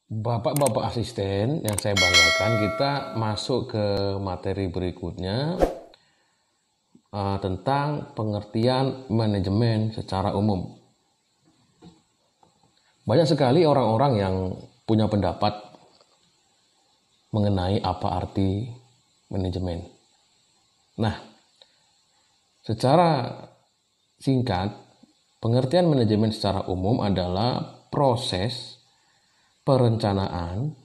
Bapak-bapak asisten yang saya banggakan, kita masuk ke materi berikutnya tentang pengertian manajemen secara umum. Banyak sekali orang-orang yang punya pendapat mengenai apa arti manajemen. Nah, secara singkat, pengertian manajemen secara umum adalah proses perencanaan,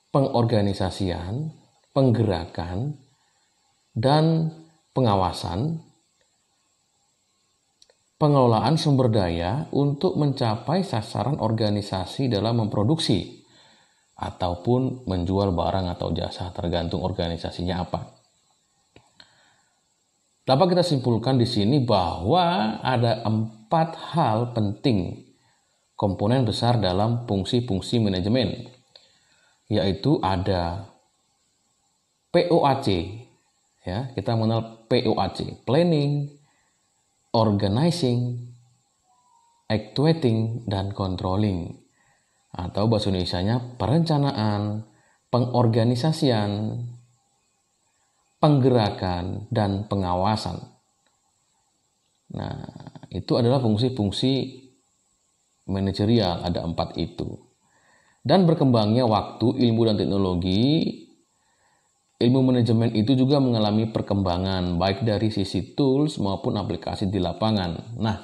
pengorganisasian, penggerakan, dan pengawasan, pengelolaan sumber daya untuk mencapai sasaran organisasi dalam memproduksi ataupun menjual barang atau jasa, tergantung organisasinya apa. Dapat kita simpulkan di sini bahwa ada 4 hal penting komponen besar dalam fungsi-fungsi manajemen, yaitu ada POAC. Ya, kita mengenal POAC, planning, organizing, actuating, dan controlling. Atau bahasa Indonesianya perencanaan, pengorganisasian, penggerakan, dan pengawasan. Nah, itu adalah fungsi-fungsi manajerial, ada 4 itu. Dan berkembangnya waktu, ilmu, dan teknologi, ilmu manajemen itu juga mengalami perkembangan, baik dari sisi tools maupun aplikasi di lapangan. Nah,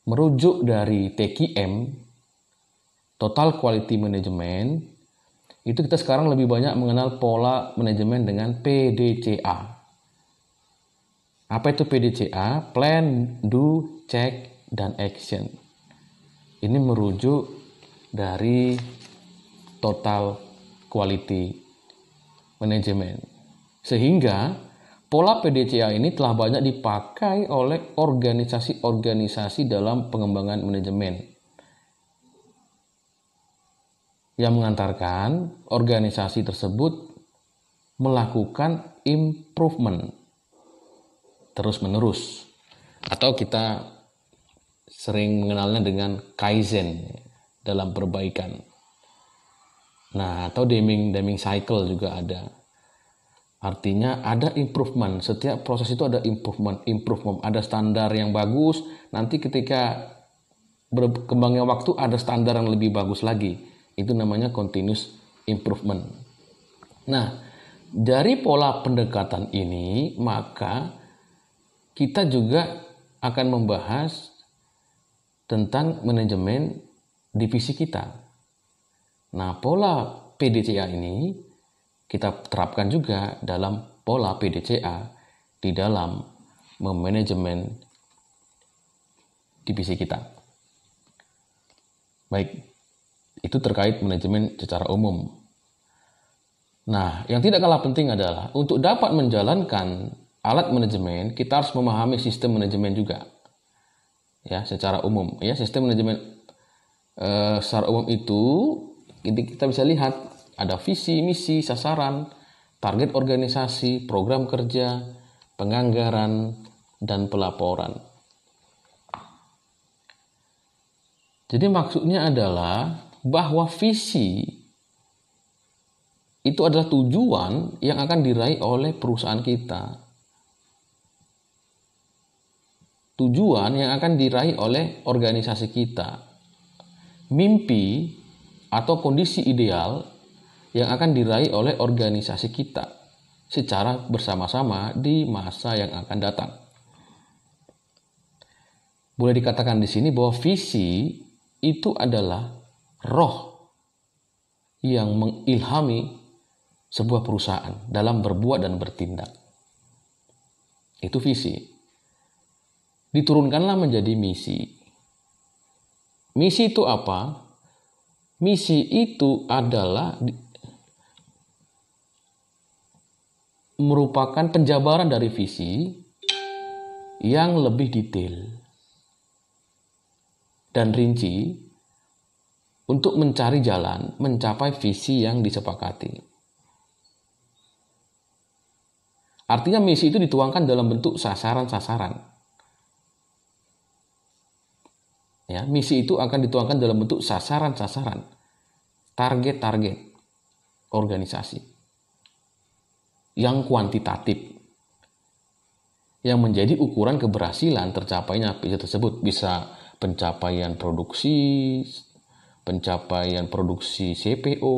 merujuk dari TQM, Total Quality Management, itu kita sekarang lebih banyak mengenal pola manajemen dengan PDCA. Apa itu PDCA? Plan, Do, Check, dan Action. Ini merujuk dari Total Quality Management. Sehingga pola PDCA ini telah banyak dipakai oleh organisasi-organisasi dalam pengembangan manajemen, yang mengantarkan organisasi tersebut melakukan improvement terus-menerus, atau kita sering mengenalnya dengan Kaizen dalam perbaikan. Nah, atau Deming cycle juga ada. Artinya ada improvement, setiap proses itu ada improvement, ada standar yang bagus, nanti ketika berkembangnya waktu ada standar yang lebih bagus lagi. Itu namanya continuous improvement. Nah, dari pola pendekatan ini, maka kita juga akan membahas tentang manajemen divisi kita. Nah, pola PDCA ini kita terapkan juga dalam pola PDCA di dalam memanajemen divisi kita. Baik. Itu terkait manajemen secara umum. Nah, yang tidak kalah penting adalah untuk dapat menjalankan alat manajemen, kita harus memahami sistem manajemen juga. Ya, secara umum. Ya, sistem manajemen secara umum itu kita bisa lihat ada visi, misi, sasaran, target organisasi, program kerja, penganggaran, dan pelaporan. Jadi maksudnya adalah bahwa visi itu adalah tujuan yang akan diraih oleh perusahaan kita. Tujuan yang akan diraih oleh organisasi kita. Mimpi atau kondisi ideal yang akan diraih oleh organisasi kita secara bersama-sama di masa yang akan datang. Boleh dikatakan di sini bahwa visi itu adalah roh yang mengilhami sebuah perusahaan dalam berbuat dan bertindak. Itu visi. Diturunkanlah menjadi misi. Misi itu apa? Misi itu adalah merupakan penjabaran dari visi yang lebih detail dan rinci untuk mencari jalan mencapai visi yang disepakati. Artinya misi itu dituangkan dalam bentuk sasaran-sasaran. Ya, misi itu akan dituangkan dalam bentuk sasaran-sasaran target-target organisasi yang kuantitatif, yang menjadi ukuran keberhasilan tercapainya visi tersebut. Bisa pencapaian produksi CPO,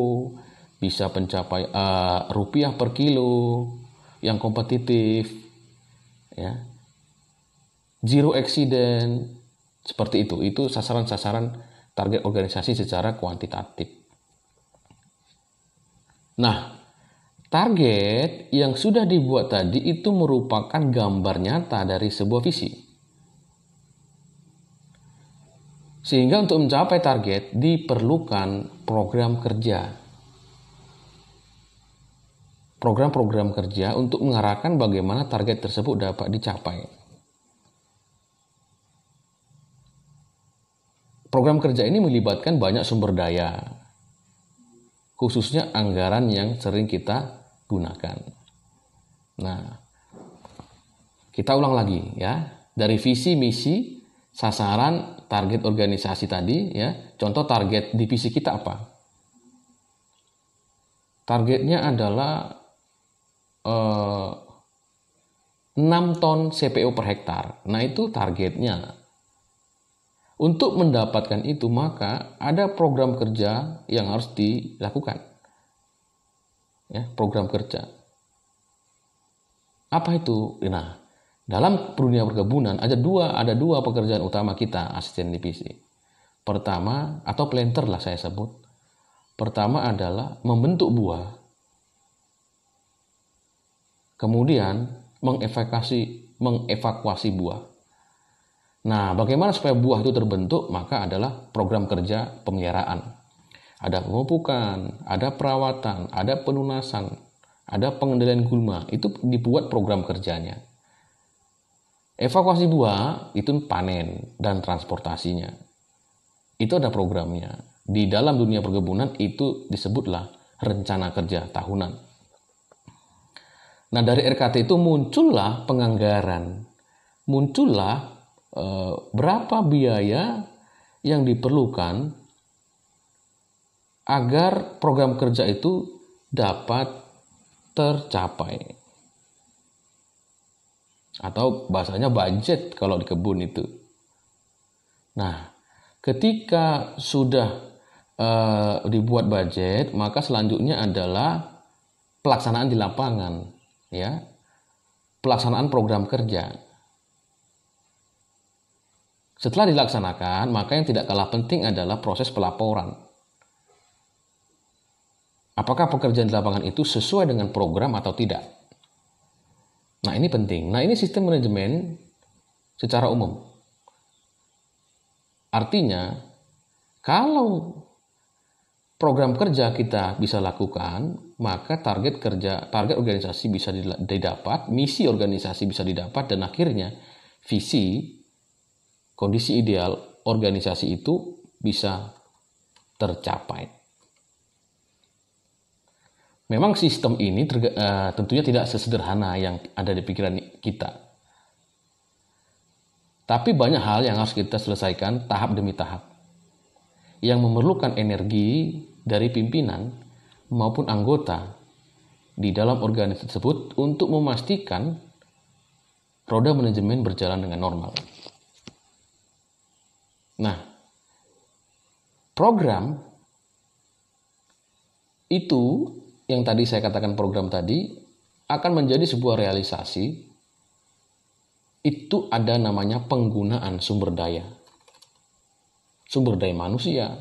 bisa pencapaian rupiah per kilo yang kompetitif, ya, zero accident, seperti itu. Itu sasaran-sasaran target organisasi secara kuantitatif. Nah, target yang sudah dibuat tadi itu merupakan gambar nyata dari sebuah visi. Sehingga untuk mencapai target diperlukan program kerja. Program-program kerja untuk mengarahkan bagaimana target tersebut dapat dicapai. Program kerja ini melibatkan banyak sumber daya, khususnya anggaran yang sering kita gunakan. Nah, kita ulang lagi ya. Dari visi, misi, sasaran, target organisasi tadi ya. Contoh target divisi kita apa? Targetnya adalah 6 ton CPO per hektar. Nah, itu targetnya. Untuk mendapatkan itu maka ada program kerja yang harus dilakukan. Ya, program kerja. Apa itu? Nah, dalam dunia perkebunan ada dua pekerjaan utama kita asisten divisi. Pertama, atau planter lah saya sebut. Pertama adalah membentuk buah. Kemudian mengevakuasi buah. Nah, bagaimana supaya buah itu terbentuk? Maka adalah program kerja pemeliharaan. Ada pemupukan, ada perawatan, ada penunasan, ada pengendalian gulma. Itu dibuat program kerjanya. Evakuasi buah itu panen dan transportasinya. Itu ada programnya. Di dalam dunia perkebunan itu disebutlah rencana kerja tahunan. Nah, dari RKT itu muncullah penganggaran. Muncullah berapa biaya yang diperlukan agar program kerja itu dapat tercapai. Atau bahasanya budget kalau di kebun itu. Nah, ketika sudah dibuat budget, maka selanjutnya adalah pelaksanaan di lapangan, ya. Pelaksanaan program kerja. Setelah dilaksanakan, maka yang tidak kalah penting adalah proses pelaporan. Apakah pekerjaan di lapangan itu sesuai dengan program atau tidak? Nah, ini penting. Nah, ini sistem manajemen secara umum. Artinya, kalau program kerja kita bisa lakukan, maka target organisasi bisa didapat, misi organisasi bisa didapat, dan akhirnya visi, kondisi ideal organisasi itu bisa tercapai. Memang sistem ini tentunya tidak sesederhana yang ada di pikiran kita. Tapi banyak hal yang harus kita selesaikan tahap demi tahap. Yang memerlukan energi dari pimpinan maupun anggota di dalam organisasi tersebut untuk memastikan roda manajemen berjalan dengan normal. Nah, program itu yang tadi saya katakan program tadi akan menjadi sebuah realisasi. Itu ada namanya penggunaan sumber daya. Sumber daya manusia,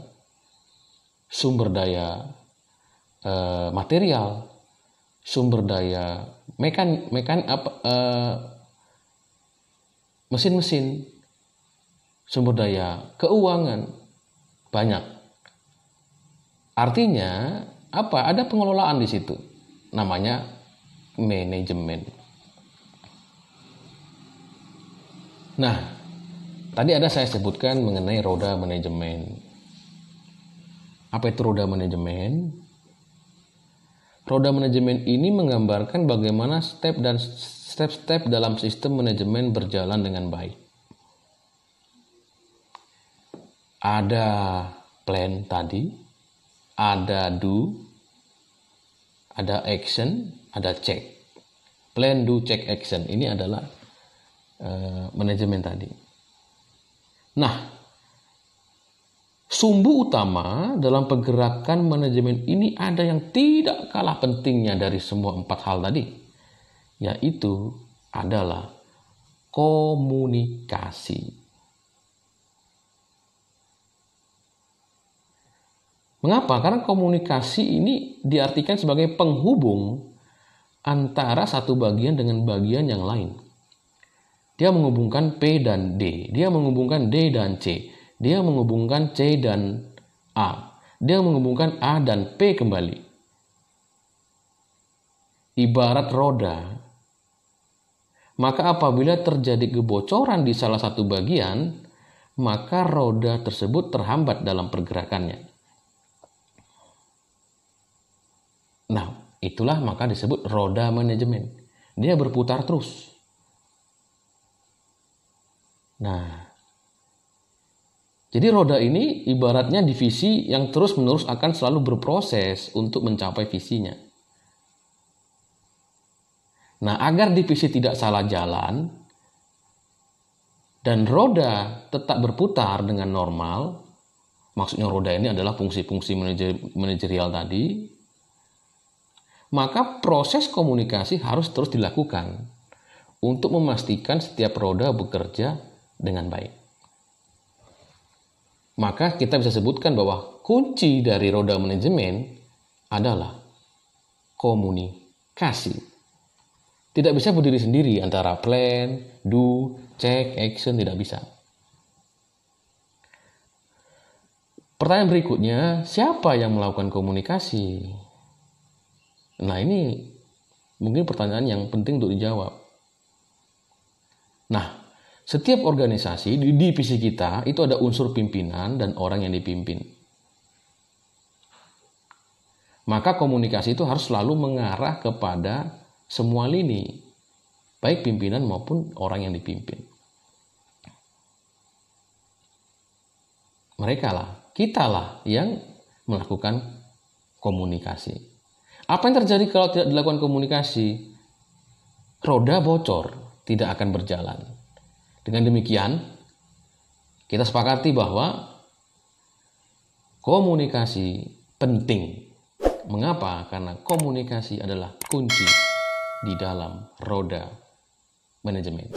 sumber daya material, sumber daya mesin-mesin, sumber daya keuangan, banyak. Artinya apa? Ada pengelolaan di situ. Namanya manajemen. Nah, tadi ada saya sebutkan mengenai roda manajemen. Apa itu roda manajemen? Roda manajemen ini menggambarkan bagaimana step-step dalam sistem manajemen berjalan dengan baik. Ada plan tadi, ada do, ada action, ada check. Plan, do, check, action. Ini adalah manajemen tadi. Nah, sumbu utama dalam pergerakan manajemen ini ada yang tidak kalah pentingnya dari semua 4 hal tadi, yaitu adalah komunikasi. Mengapa? Karena komunikasi ini diartikan sebagai penghubung antara satu bagian dengan bagian yang lain. Dia menghubungkan P dan D, dia menghubungkan D dan C, dia menghubungkan C dan A, dia menghubungkan A dan P kembali. Ibarat roda. Maka apabila terjadi kebocoran di salah satu bagian, maka roda tersebut terhambat dalam pergerakannya. Nah, itulah maka disebut roda manajemen. Dia berputar terus. Nah, jadi roda ini ibaratnya divisi yang terus-menerus akan selalu berproses untuk mencapai visinya. Nah, agar divisi tidak salah jalan dan roda tetap berputar dengan normal, maksudnya roda ini adalah fungsi-fungsi manajerial tadi, maka proses komunikasi harus terus dilakukan untuk memastikan setiap roda bekerja dengan baik. Maka kita bisa sebutkan bahwa kunci dari roda manajemen adalah komunikasi. Tidak bisa berdiri sendiri antara plan, do, check, action, tidak bisa. Pertanyaan berikutnya, siapa yang melakukan komunikasi? Nah, ini mungkin pertanyaan yang penting untuk dijawab. Nah, setiap organisasi di divisi kita itu ada unsur pimpinan dan orang yang dipimpin. Maka komunikasi itu harus selalu mengarah kepada semua lini, baik pimpinan maupun orang yang dipimpin. Mereka lah, kita lah yang melakukan komunikasi. Apa yang terjadi kalau tidak dilakukan komunikasi? Roda bocor, tidak akan berjalan. Dengan demikian, kita sepakati bahwa komunikasi penting. Mengapa? Karena komunikasi adalah kunci di dalam roda manajemen.